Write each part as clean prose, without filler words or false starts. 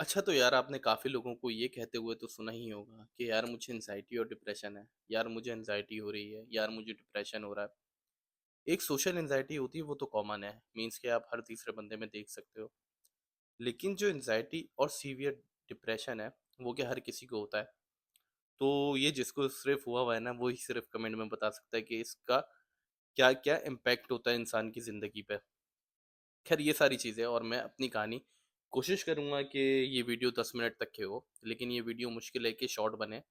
अच्छा तो यार आपने काफ़ी लोगों को ये कहते हुए तो सुना ही होगा कि यार मुझे एंजाइटी और डिप्रेशन है, यार मुझे एंजाइटी हो रही है, यार मुझे डिप्रेशन हो रहा है। एक सोशल एंजाइटी होती है वो तो कॉमन है, मीन्स कि आप हर तीसरे बंदे में देख सकते हो। लेकिन जो एंजाइटी और सीवियर डिप्रेशन है, वो क्या हर किसी को होता है? तो ये जिसको सिर्फ़ हुआ है ना, वो ही सिर्फ़ कमेंट में बता सकता है कि इसका क्या-क्या इम्पैक्ट होता है इंसान की ज़िंदगी पे। खैर ये सारी चीज़ें और मैं अपनी कहानी कोशिश करूँगा कि ये वीडियो 10 मिनट तक की हो, लेकिन ये वीडियो मुश्किल है कि शॉर्ट बने,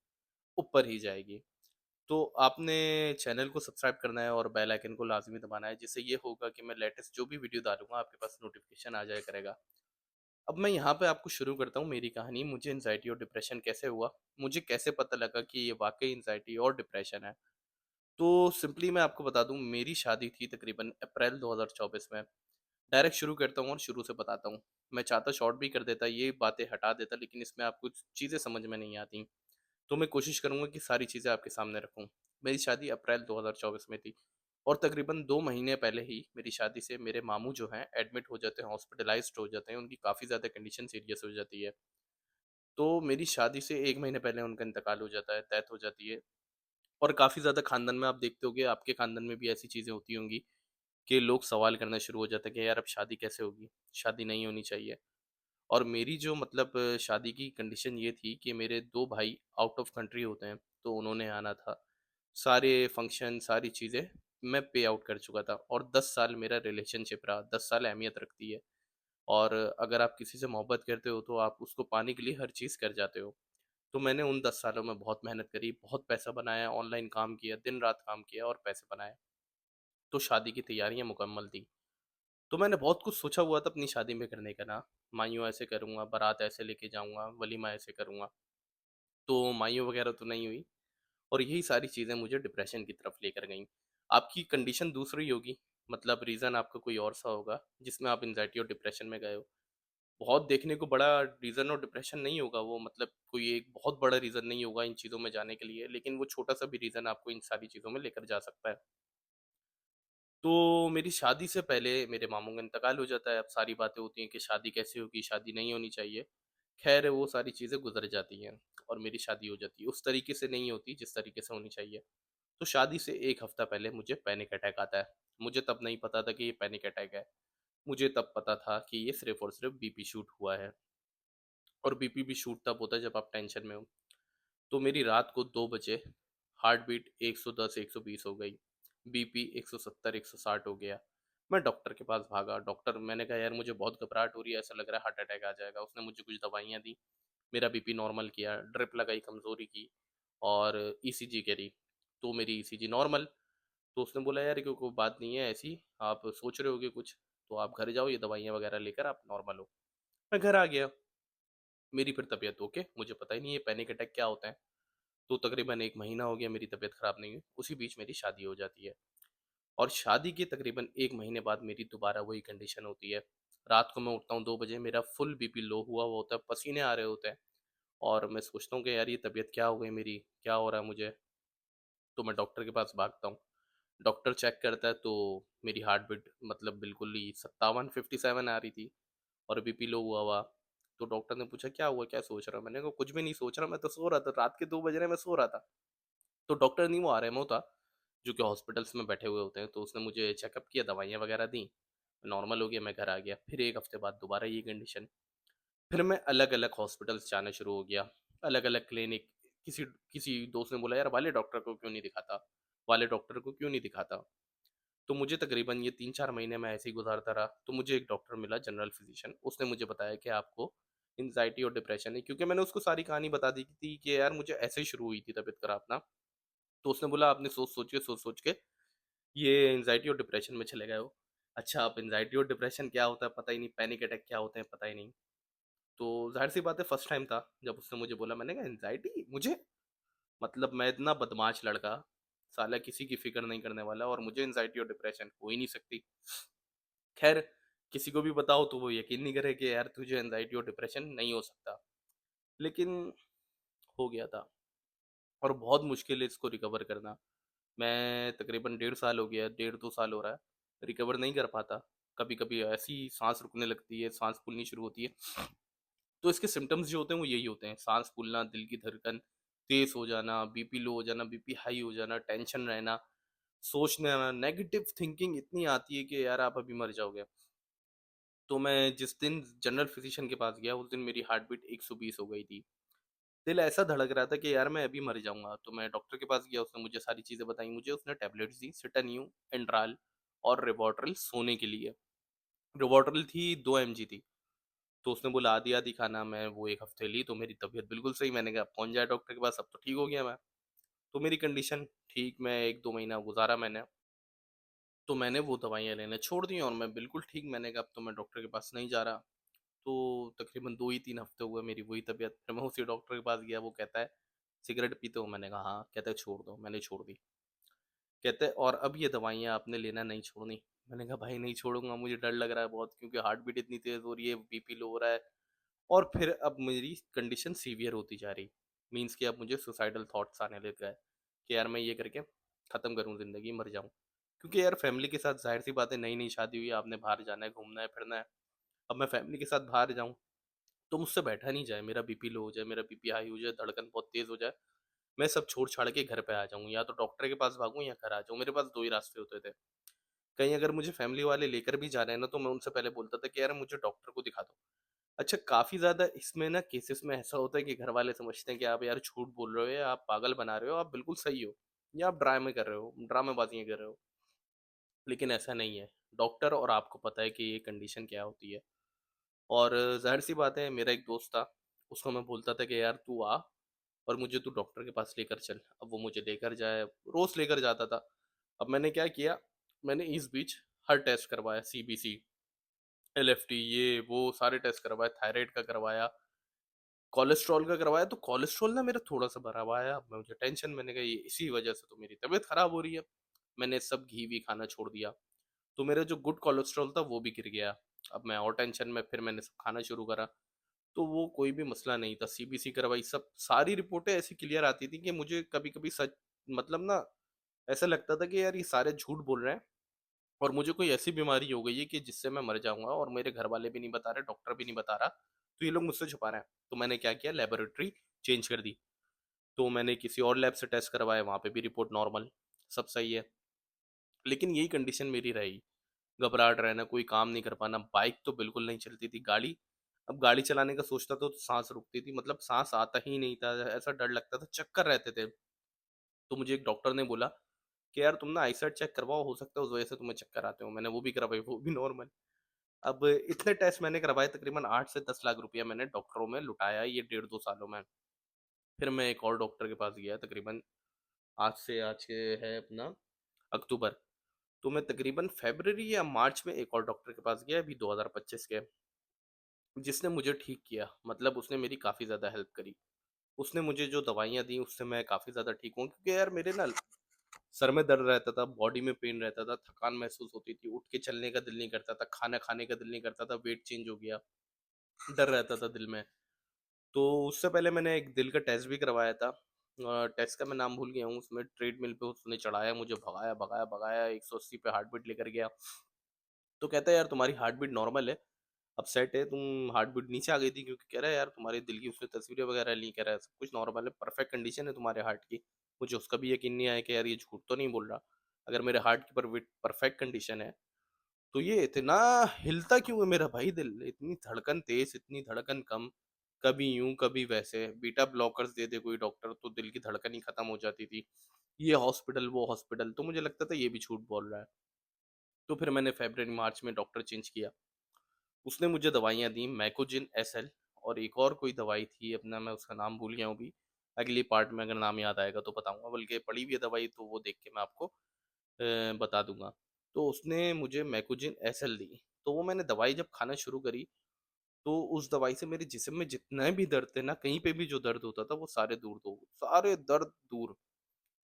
ऊपर ही जाएगी। तो आपने चैनल को सब्सक्राइब करना है और बेल आइकन को लाज़मी दबाना है, जिससे ये होगा कि मैं लेटेस्ट जो भी वीडियो डालूँगा आपके पास नोटिफ़िकेशन आ जाया करेगा। अब मैं यहाँ पे आपको शुरू करता हूँ मेरी कहानी, मुझे एंग्ज़ायटी और डिप्रेशन कैसे हुआ? मुझे कैसे पता लगा कि ये वाक़ई एंग्ज़ायटी और डिप्रेशन है? तो सिंपली मैं आपको बता दूँ, मेरी शादी थी तकरीबन अप्रैल 2024 में। डायरेक्ट शुरू करता हूँ और शुरू से बताता हूँ। मैं चाहता शॉर्ट भी कर देता, ये बातें हटा देता, लेकिन इसमें आपको चीज़ें समझ में नहीं आती। तो मैं कोशिश करूँगा कि सारी चीज़ें आपके सामने रखूँ। मेरी शादी अप्रैल 2024 में थी और तकरीबन 2 महीने पहले ही मेरी शादी से मेरे मामू जो हैं एडमिट हो जाते हैं, हॉस्पिटलाइज़्ड हो जाते हैं, उनकी काफ़ी ज़्यादा कंडीशन सीरियस हो जाती है। तो मेरी शादी से 1 महीने पहले उनका इंतकाल हो जाता है, डेथ हो जाती है और काफ़ी ज़्यादा खानदान में आप देखते होंगे, आपके खानदान में भी ऐसी चीज़ें होती होंगी कि लोग सवाल करना शुरू हो जाते हैं कि यार अब शादी कैसे होगी? शादी नहीं होनी चाहिए। और मेरी जो मतलब शादी की कंडीशन ये थी कि मेरे 2 भाई आउट ऑफ कंट्री होते हैं, तो उन्होंने आना था। सारे फंक्शन, सारी चीज़ें मैं पे आउट कर चुका था और 10 साल मेरा रिलेशनशिप रहा, 10 साल अहमियत रखती है। और अगर आप किसी से मोहब्बत करते हो, तो आप उसको पाने के लिए हर चीज़ कर जाते हो। तो मैंने उन 10 सालों में बहुत मेहनत करी, बहुत पैसा बनाया, ऑनलाइन काम किया, दिन-रात काम किया और पैसे बनाए। तो शादी की तैयारियाँ मुकम्मल थी। तो मैंने बहुत कुछ सोचा हुआ था अपनी शादी में करने का ना, माइयों ऐसे करूँगा, बारात ऐसे लेके जाऊँगा, वलीमा ऐसे करूँगा। तो माइयों वगैरह तो नहीं हुई और यही सारी चीज़ें मुझे डिप्रेशन की तरफ लेकर गईं। आपकी कंडीशन दूसरी होगी, मतलब रीज़न आपका कोई और सा होगा, जिसमें आप एंग्ज़ायटी और डिप्रेशन में गए हो। बहुत देखने को बड़ा रीज़न और डिप्रेशन नहीं होगा वो, मतलब कोई एक बहुत बड़ा रीज़न नहीं होगा इन चीज़ों में जाने के लिए, लेकिन वो छोटा-सा भी रीज़न आपको इन सारी चीज़ों में लेकर जा सकता है। तो मेरी शादी से पहले मेरे मामू का इंतकाल हो जाता है। अब सारी बातें होती हैं कि शादी कैसे होगी, शादी नहीं होनी चाहिए। ख़ैर वो सारी चीज़ें गुज़र जाती हैं और मेरी शादी हो जाती है। उस तरीके से नहीं होती जिस तरीके से होनी चाहिए। तो शादी से 1 हफ़्ता पहले मुझे पैनिक अटैक आता है। मुझे तब नहीं पता था कि ये पैनिक अटैक है। मुझे तब पता था कि ये सिर्फ़ और सिर्फ़ बीपी शूट हुआ है और बीपी भी शूट तब होता है जब आप टेंशन में हो। तो मेरी रात को 2 बजे हार्ट बीट 110 120 हो गई, बीपी 170 160 हो गया। मैं डॉक्टर के पास भागा, डॉक्टर मैंने कहा यार मुझे बहुत घबराहट हो रही है, ऐसा लग रहा है हार्ट अटैक आ जाएगा। उसने मुझे कुछ दवाइयाँ दी, मेरा बीपी नॉर्मल किया, ड्रिप लगाई कमज़ोरी की और ईसीजी करी, तो मेरी ईसीजी नॉर्मल। तो उसने बोला यार ये कोई बात नहीं है ऐसी, आप सोच रहे होगे कुछ, तो आप घर जाओ ये दवाइयाँ वगैरह लेकर आप नॉर्मल हो। मैं घर आ गया, मेरी फिर तबीयत ओके, मुझे पता ही नहीं है पैनिक अटैक क्या होता है। तो तकरीबन 1 महीना हो गया मेरी तबीयत ख़राब नहीं हुई, उसी बीच मेरी शादी हो जाती है और शादी के तकरीबन 1 महीने बाद मेरी दोबारा वही कंडीशन होती है। रात को मैं उठता हूँ 2 बजे, मेरा फुल बीपी लो हुआ हुआ होता है, पसीने आ रहे होते हैं और मैं सोचता हूँ कि यार ये तबीयत क्या हो गई मेरी, क्या हो रहा है मुझे? तो मैं डॉक्टर के पास भागता हूँ। डॉक्टर चेक करता है तो मेरी हार्ट बीट मतलब बिल्कुल ही 57 57 आ रही थी और बीपी लो हुआ हुआ। तो डॉक्टर ने पूछा क्या हुआ, क्या सोच रहा है? मैंने कहा कुछ भी नहीं सोच रहा, मैं तो सो रहा था, रात के 2 बज रहे हैं, मैं सो रहा था। तो डॉक्टर नहीं, वो आरएमओ था, जो कि हॉस्पिटल्स में बैठे हुए होते हैं, तो उसने मुझे चेकअप किया, दवाइयाँ वगैरह दी, नॉर्मल हो गया, मैं घर आ गया। फिर 1 हफ्ते बाद दोबारा ये कंडीशन। फिर मैं अलग-अलग हॉस्पिटल्स जाना शुरू हो गया, अलग-अलग क्लिनिक। किसी किसी दोस्त ने बोला, "यार वाले डॉक्टर को क्यों नहीं दिखाता? वाले डॉक्टर को क्यों नहीं दिखाता?" तो मुझे तकरीबन ये 3-4 महीने मैं ऐसे ही गुज़ारता रहा। तो मुझे एक डॉक्टर मिला जनरल फिज़िशियन, उसने मुझे बताया कि आपको एंग्ज़ायटी और डिप्रेशन है, क्योंकि मैंने उसको सारी कहानी बता दी थी कि यार मुझे ऐसे ही शुरू हुई थी तबीयत खराब ना। तो उसने बोला आपने सोच-सोच के ये एंग्ज़ायटी और डिप्रेशन में चले गए हो। अच्छा, अब एंग्ज़ायटी और डिप्रेशन क्या होता है पता ही नहीं, पैनिक अटैक क्या होते हैं पता ही नहीं। तो ज़ाहिर-सी बात है फर्स्ट टाइम था जब उसने मुझे बोला, मैंने कहा एंग्ज़ायटी मुझे? मतलब मैं इतना बदमाश लड़का, साला किसी की फ़िक्र नहीं करने वाला और मुझे एंग्ज़ायटी और डिप्रेशन हो ही नहीं सकती। ख़ैर किसी को भी बताओ तो वो यकीन नहीं करे कि यार तुझे एंग्ज़ायटी और डिप्रेशन नहीं हो सकता। लेकिन हो गया था और बहुत मुश्किल है इसको रिकवर करना। मैं तकरीबन 1.5 साल हो गया, डेढ़ 2 साल हो रहा है, रिकवर नहीं कर पाता। कभी-कभी ऐसी साँस रुकने लगती है, साँस फूलनी शुरू होती है, तो इसके सिम्पटम्स जो होते हैं वो यही होते हैं, साँस फूलना, दिल की धड़कन तेज़ हो जाना, बीपी लो हो जाना, बीपी हाई हो जाना, टेंशन रहना, सोचने आना, नेगेटिव थिंकिंग इतनी आती है कि यार आप अभी मर जाओगे। तो मैं जिस दिन जनरल फिजिशियन के पास गया, उस दिन मेरी हार्ट बीट 120 हो गई थी। दिल ऐसा धड़क रहा था कि यार मैं अभी मर जाऊँगा। तो मैं डॉक्टर के पास गया, उसने मुझे सारी चीज़ें बताई। मुझे उसने टैबलेट्स दी, सिटानियू, एंड्राल और रिवोट्रल सोने के लिए। रिवोट्रल थी 2 एमजी थी। तो उसने बोला आधी-आधी खाना। मैं वो 1 हफ्ते ली तो मेरी तबीयत बिल्कुल सही। मैंने कहा अब कौन जाए डॉक्टर के पास, अब तो ठीक हो गया मैं। तो मेरी कंडीशन ठीक, मैं 1-2 महीना गुज़ारा मैंने। तो मैंने वो दवाइयाँ लेना छोड़ दी और मैं बिल्कुल ठीक। मैंने कहा अब तो मैं डॉक्टर के पास नहीं जा रहा। तो तकरीबन 2 ही 3 हफ्ते हुए मेरी वही तबीयत। फिर मैं उसी डॉक्टर के पास गया, वो कहता है सिगरेट पीते हो? मैंने कहा हाँ। कहता है छोड़ दो। मैंने छोड़ दी। कहते हैं और अब ये दवाइयाँ आपने लेना नहीं छोड़नी। मैंने कहा भाई नहीं छोड़ूंगा, मुझे डर लग रहा है बहुत, क्योंकि हार्ट बीट इतनी तेज हो रही है, बीपी लो हो रहा है। और फिर अब मेरी कंडीशन सीवियर होती जा रही, मीन्स कि अब मुझे सुसाइडल थॉट्स आने लग गए कि यार मैं ये करके ख़त्म करूँ ज़िंदगी, मर जाऊँ। क्योंकि यार फैमिली के साथ ज़ाहिर सी बात है, नई नई शादी हुई है, आपने बाहर जाना है, घूमना है, फिरना है। अब मैं फैमिली के साथ बाहर जाऊँ तो मुझसे बैठा नहीं जाए, मेरा बीपी लो हो जाए, मेरा बीपी हाई हो जाए, धड़कन बहुत तेज़ हो जाए, मैं सब छोड़-छाड़ के घर पे आ जाऊँ, या तो डॉक्टर के पास भागूँ या घर आ जाऊँ। मेरे पास 2 ही रास्ते होते थे। कहीं अगर मुझे फैमिली वाले लेकर भी जा रहे हैं ना, तो मैं उनसे पहले बोलता था कि यार मुझे डॉक्टर को दिखा दो। अच्छा, काफ़ी ज़्यादा इसमें ना केसेस में ऐसा होता है कि घर वाले समझते हैं कि आप यार झूठ बोल रहे हो, या आप पागल बना रहे हो, आप बिल्कुल सही हो, या आप ड्रामे कर रहे हो, ड्रामेबाज़ियाँ कर रहे हो। लेकिन ऐसा नहीं है। डॉक्टर और आपको पता है कि ये कंडीशन क्या होती है। और ज़ाहिर-सी बात है, मेरा एक दोस्त था, उसको मैं बोलता था कि यार तू आ और मुझे तू डॉक्टर के पास लेकर चल। अब वो मुझे लेकर जाए, रोज़ लेकर जाता था। अब मैंने क्या किया, मैंने इस बीच हर टेस्ट करवाया, सीबीसी, एलएफटी, ये वो सारे टेस्ट करवाए, थायराइड का करवाया, कोलेस्ट्रॉल का करवाया। तो कोलेस्ट्रॉल ना मेरा थोड़ा-सा बढ़ा हुआ आया। अब मुझे टेंशन, मैंने कहा ये इसी वजह से तो मेरी तबीयत खराब हो रही है। मैंने सब घी-वी खाना छोड़ दिया। तो मेरा जो गुड कोलेस्ट्रॉल था वो भी गिर गया। अब मैं और टेंशन में, फिर मैंने सब खाना शुरू करा। तो वो कोई भी मसला नहीं था, सीबीसी करवाई, सब सारी रिपोर्टें ऐसी क्लियर आती थी कि मुझे कभी-कभी सच, मतलब ना, ऐसा लगता था कि यार ये सारे झूठ बोल रहे हैं और मुझे कोई ऐसी बीमारी हो गई है कि जिससे मैं मर जाऊँगा, और मेरे घर वाले भी नहीं बता रहे, डॉक्टर भी नहीं बता रहा, तो ये लोग मुझसे छुपा रहे हैं। तो मैंने क्या किया, लैबोरेटरी चेंज कर दी। तो मैंने किसी और लैब से टेस्ट करवाए, वहाँ पे भी रिपोर्ट नॉर्मल, सब सही है। लेकिन यही कंडीशन मेरी रही, घबराहट रहना, कोई काम नहीं कर पाना, बाइक तो बिल्कुल नहीं चलती थी, गाड़ी, अब गाड़ी चलाने का सोचता तो साँस रुकती थी, मतलब साँस आता ही नहीं था, ऐसा डर लगता था, चक्कर रहते थे। तो मुझे एक डॉक्टर ने बोला कि यार तुम ना आईसाइट चेक करवाओ, हो सकता है उस वजह से तुम्हें चक्कर आते हो। मैंने वो भी करवाई, वो भी नॉर्मल। अब इतने टेस्ट मैंने करवाए, तकरीबन 8 से 10 लाख रुपया मैंने डॉक्टरों में लुटाया ये डेढ़ 2 सालों में। फिर मैं एक और डॉक्टर के पास गया, तकरीबन आज के है अपना अक्टूबर। तो मैं तकरीबन फ़रवरी या मार्च में एक और डॉक्टर के पास गया, अभी 2025 के, जिसने मुझे ठीक किया। मतलब उसने मेरी काफ़ी ज़्यादा हेल्प करी। उसने मुझे जो दवाइयाँ दी उससे मैं काफ़ी ज़्यादा ठीक हूँ, क्योंकि यार मेरे ना सर में दर्द रहता था, बॉडी में पेन रहता था, थकान महसूस होती थी, उठ के चलने का दिल नहीं करता था, खाना खाने का दिल नहीं करता था, वेट चेंज हो गया, डर रहता था दिल में। तो उससे पहले मैंने एक दिल का टेस्ट भी करवाया था। टेस्ट का मैं नाम भूल गया हूँ, उसमें ट्रेडमिल पे उसने चढ़ाया, मुझे भगाया, भगाया, भगाया, 180 पे हार्ट बीट लेकर गया। तो कहता है यार तुम्हारी हार्ट बीट नॉर्मल है, अब सेट है, तुम हार्ट बीट नीचे आ गई थी क्योंकि, कह रहा है यार तुम्हारे दिल की उसने तस्वीरें वगैरह ली, कह रहा है सब कुछ नॉर्मल है, परफेक्ट कंडीशन है तुम्हारे हार्ट की। मुझे उसका भी यकीन नहीं आया कि यार ये झूठ तो नहीं बोल रहा। अगर मेरे हार्ट की परफेक्ट कंडीशन है, तो ये इतना हिलता क्यों है मेरा भाई दिल? इतनी धड़कन तेज, इतनी धड़कन कम, कभी यूं कभी वैसे। बीटा ब्लॉकर्स दे दे कोई डॉक्टर तो दिल की धड़कन ही खत्म हो जाती थी। ये हॉस्पिटल वो हॉस्पिटल, तो मुझे लगता था ये भी झूठ बोल रहा है। तो फिर मैंने फरवरी मार्च में डॉक्टर चेंज किया। उसने मुझे दवाइयाँ दी, मैकोजिन एसएल, और एक और कोई दवाई थी अपना, मैं उसका नाम भूल गया हूँ अभी। अगली पार्ट में अगर नाम याद आएगा तो बताऊँगा, बल्कि पड़ी हुई है दवाई तो वो देख के मैं आपको बता दूँगा। तो उसने मुझे मैकोजिन एसएल दी, तो वो मैंने दवाई जब खाना शुरू करी, तो उस दवाई से मेरे जिस्म में जितने भी दर्द थे ना, कहीं पे भी जो दर्द होता था वो सारे दूर दो सारे दर्द दूर।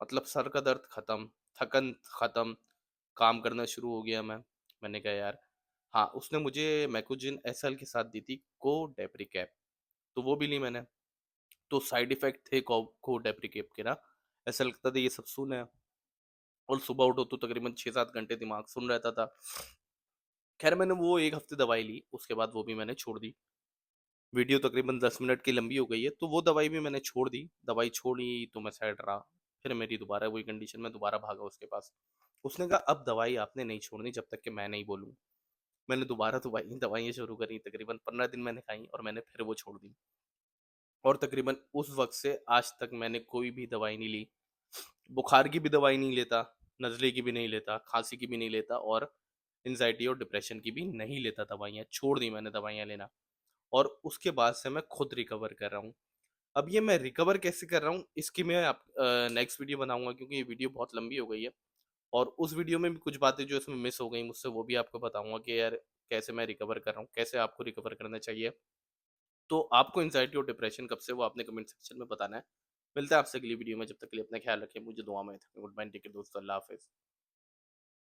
मतलब सर का दर्द खत्म, थकन खत्म, काम करना शुरू हो गया मैं। मैंने कहा यार, हाँ, उसने मुझे मैकोजिन एसएल के साथ दी थी कोडेप्रिकेप, तो वो भी ली मैंने। तो साइड इफ़ेक्ट थे कोडेप्रिकेप के ना, ऐसा लगता था ये सब सुन है, और सुबह उठो तो तकरीबन 6-7 घंटे दिमाग सुन रहता था। खैर मैंने वो 1 हफ्ते दवाई ली, उसके बाद वो भी मैंने छोड़ दी। वीडियो तकरीबन 10 मिनट की लंबी हो गई है, तो वो दवाई भी मैंने छोड़ दी। दवाई छोड़ी तो मैं सेट रहा। फिर मेरी दोबारा वही कंडीशन, मैं दोबारा भागा उसके पास। उसने कहा, "अब दवाई आपने नहीं छोड़नी जब तक कि मैं नहीं बोलूँ।" मैंने दोबारा दवाइयाँ शुरू करी, तकरीबन 15 दिन मैंने खाई और मैंने फिर वो छोड़ दी। और तकरीबन उस वक़्त से आज तक मैंने कोई भी दवाई नहीं ली। बुखार की भी दवाई नहीं लेता, नज़ले की भी नहीं लेता, खाँसी की भी नहीं लेता और एंग्ज़ायटी और डिप्रेशन की भी नहीं लेता दवाइयाँ, छोड़ दी मैंने दवाइयाँ लेना। और उसके बाद से मैं खुद रिकवर कर रहा हूँ। अब ये मैं रिकवर कैसे कर रहा हूँ, इसकी मैं नेक्स्ट वीडियो बनाऊँगा, क्योंकि ये वीडियो बहुत लंबी हो गई है। और उस वीडियो में भी कुछ बातें जो इसमें मिस हो गई मुझसे, वो भी आपको बताऊँगा कि यार कैसे मैं रिकवर कर रहा हूँ, कैसे आपको रिकवर करना चाहिए। तो आपको एंग्ज़ायटी और डिप्रेशन कब से, वो आपने कमेंट सेक्शन में बताना है। मिलते हैं आपसे अगली वीडियो में, जब तक के लिए अपना ख्याल रखें, मुझे दुआ में याद रखें। गुड बाय, टेक केयर दोस्तों, अल्लाह हाफ़िज़।